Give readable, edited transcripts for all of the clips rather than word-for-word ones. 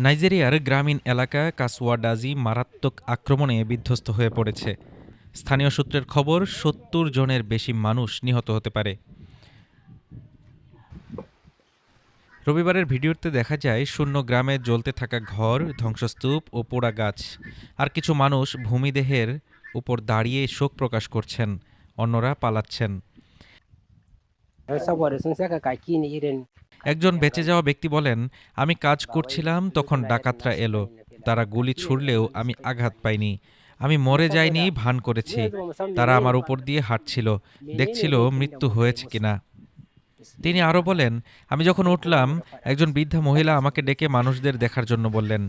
নাইজেরিয়ার গ্রামীণ এলাকা কাসওয়াডাজি মারাত্মক আক্রমণে বিধ্বস্ত হয়ে পড়েছে। স্থানীয় সূত্রের খবর ৭০ জনের বেশি মানুষ নিহত হতে পারে। রবিবারের ভিডিওতে দেখা যায় শূন্য গ্রামে জ্বলতে থাকা ঘর, ধ্বংসস্তূপ ও পোড়া গাছ। আর কিছু মানুষ ভূমিদেহের উপর দাঁড়িয়ে শোক প্রকাশ করছেন, অন্যরা পালাচ্ছেন। একজন বেঁচে যাওয়া ব্যক্তি বলেন, আমি কাজ করছিলাম, তখন ডাকাতরা এলো। তারা গুলি ছুড়লেও আমি আঘাত পাইনি। আমি মরে যাইনি ভান করেছি। তারা আমার উপর দিয়ে হাঁটছিল, দেখছিল মৃত্যু হয়েছে কিনা। তিনি আরও বলেন, আমি যখন উঠলাম, একজন বৃদ্ধা মহিলা আমাকে ডেকে মানুষদের দেখার জন্য বললেন।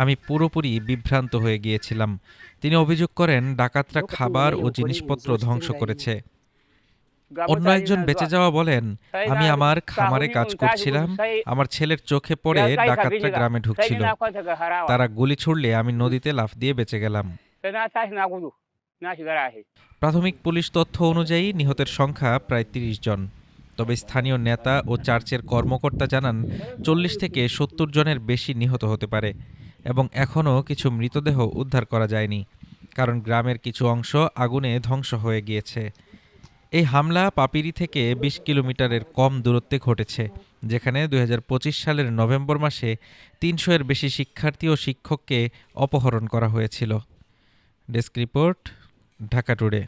আমি পুরোপুরি বিভ্রান্ত হয়ে গিয়েছিলাম। তিনি অভিযোগ করেন, ডাকাতরা খাবার ও জিনিসপত্র ধ্বংস করেছে। অন্য একজন বেঁচে যাওয়া বলেন, আমি আমার খামারে কাজ করছিলাম, আমার ছেলের চোখে পড়ে ডাকাতরা গ্রামে ঢুকছিল। তারা গুলি ছুড়লে আমি নদীতে লাফ দিয়ে বেঁচে গেলাম। প্রাথমিক পুলিশ তথ্য অনুযায়ী নিহতের সংখ্যা প্রায় ৩০ জন। তবে স্থানীয় নেতা ও চার্চের কর্মকর্তা জানান ৪০ থেকে ৭০ জনের বেশি নিহত হতে পারে এবং এখনও কিছু মৃতদেহ উদ্ধার করা যায়নি, কারণ গ্রামের কিছু অংশ আগুনে ধ্বংস হয়ে গিয়েছে। এই হামলা পাপিরি থেকে ২০ কিলোমিটারের কম দূরত্বে ঘটেছে, যেখানে ২০২৫ সালের নভেম্বর মাসে ৩০০ এর বেশি শিক্ষার্থী ও শিক্ষককে অপহরণ করা হয়েছিল। Desk report, Dhaka today.